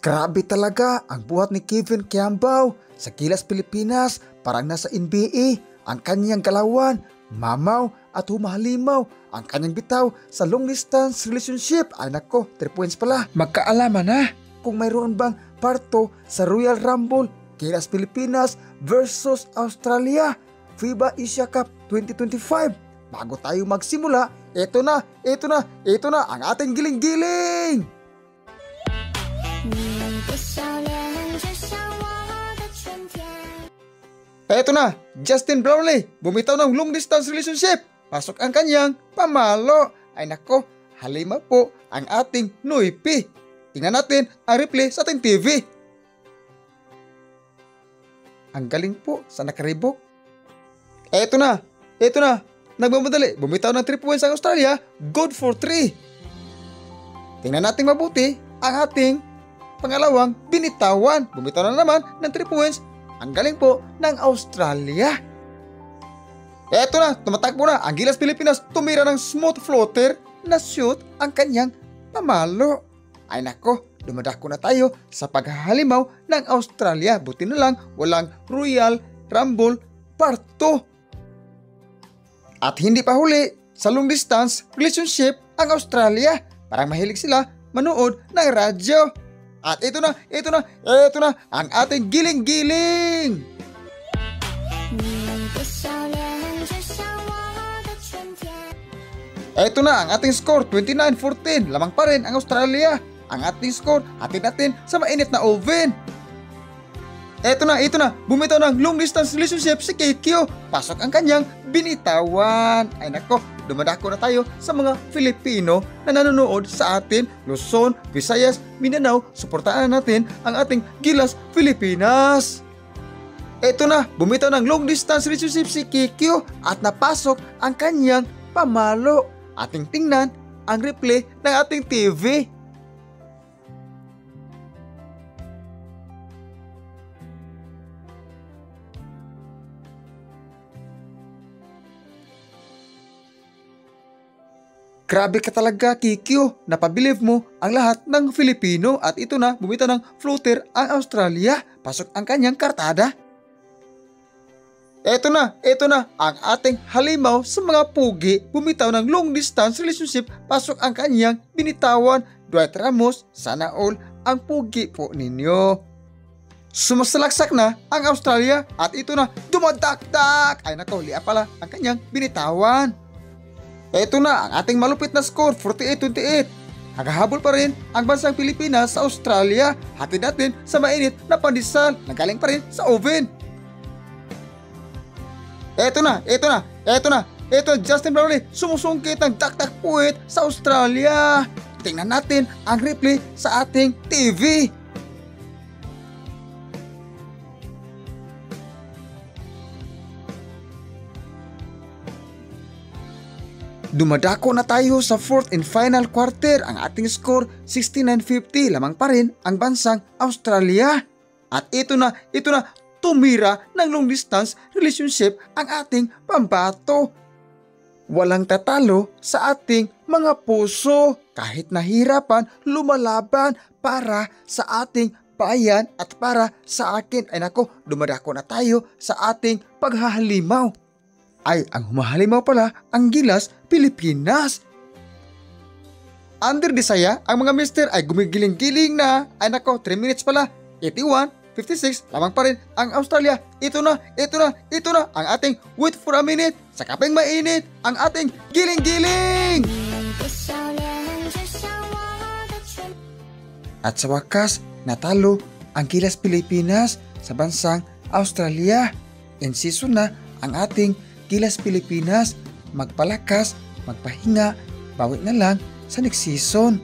Grabe talaga ang buhat ni Kevin Kiambao sa Gilas Pilipinas, parang nasa NBA. Ang kanyang galawan, mamaw at humahalimaw. Ang kanyang bitaw sa long distance relationship. Ay nako, 3 points pala. Magkaalaman na kung mayroon bang parto sa Royal Rumble, Gilas Pilipinas versus Australia, FIBA Asia Cup 2025. Bago tayo magsimula, ito na ang ating giling-giling! Eto na, Justin Brownlee bumitaw ng long distance relationship. Pasok ang kanyang pamalo. Ay nako, halima po ang ating Noipi. Tingnan natin ang replay sa ating TV. Ang galing po sa nakaribok. Eto na, nagmamadali. Bumitaw ng 3 points ang Australia, good for 3. Tingnan natin mabuti ang ating pangalawang binitawan. Bumitaw na naman ng 3 points. Ang galing po ng Australia. Eto na, tumatakbo na ang Gilas Pilipinas. Tumira ng smooth floater na shoot ang kanyang pamalo. Ay nako, dumadako na tayo sa paghahalimaw ng Australia. Buti na lang walang Royal Rumble Part 2. At hindi pa huli sa long distance relationship ang Australia. Parang mahilig sila manood ng radyo. At ito na ang ating giling-giling. Ito na ang ating score, 29-14. Lamang pa rin ang Australia. Ang ating score, hatid natin sa mainit na oven. Ito na, bumitaw ng long distance relationship si KQ. Pasok ang kanyang binitawan. Ay nako, dumadako na tayo sa mga Filipino na nanonood sa atin. Luzon, Visayas, Mindanao, suportahan natin ang ating Gilas Pilipinas. Ito na, bumitaw ng long distance relationship si KQ at napasok ang kanyang pamalo. Ating tingnan ang replay ng ating TV. Grabe ka talaga, Kikyo. Napabilive mo ang lahat ng Filipino at ito na, bumitaw ng floater ang Australia. Pasok ang kanyang kartada. Ito na ang ating halimaw sa mga pugi. Bumitaw ng long distance relationship. Pasok ang kanyang binitawan. Dwight Ramos, sana all ang pugi po ninyo. Sumasalaksak na ang Australia at ito na, dumadakdak. Ay nako, liya pala ang kanyang binitawan. Ito na ang ating malupit na score, 48-28. Naghahabol pa rin ang bansang Pilipinas sa Australia. Hatid natin sa mainit na pandesal na galing pa rin sa oven. Ito na, Justin Brownlee sumusungkit ng dakdak puwit sa Australia. Tingnan natin ang replay sa ating TV. Dumadako na tayo sa 4th and final quarter. Ang ating score, 69-50. Lamang pa rin ang bansang Australia. At ito na, tumira ng long distance relationship ang ating pambato. Walang tatalo sa ating mga puso. Kahit nahirapan, lumalaban para sa ating bayan at para sa akin. Ay nako, dumadako na tayo sa ating paghahalimaw. Ay, ang humahalimaw pala ang Gilas Pilipinas. Under the saya, ang mga mister ay gumigiling-giling na. Ay nako, 3 minutes pala. 81-56, lamang pa rin ang Australia. Ito na ang ating wait for a minute. Sa kapeng mainit, ang ating giling-giling. At sa wakas, natalo ang Gilas Pilipinas sa bansang Australia. In season na ang ating Gilas Pilipinas. Magpalakas, magpahinga, bawi na lang sa next season.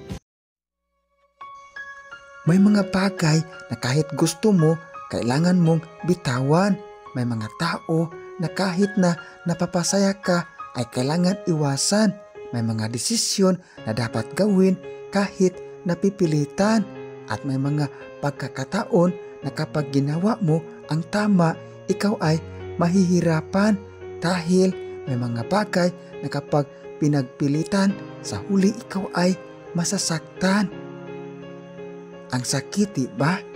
May mga bagay na kahit gusto mo, kailangan mong bitawan. May mga tao na kahit na napapasaya ka ay kailangan iwasan. May mga desisyon na dapat gawin kahit napipilitan. At may mga pagkakataon na kapag ginawa mo ang tama, ikaw ay mahihirapan. Dahil may mga bagay na kapag pinagpilitan, sa huli ikaw ay masasaktan. Ang sakit, ba?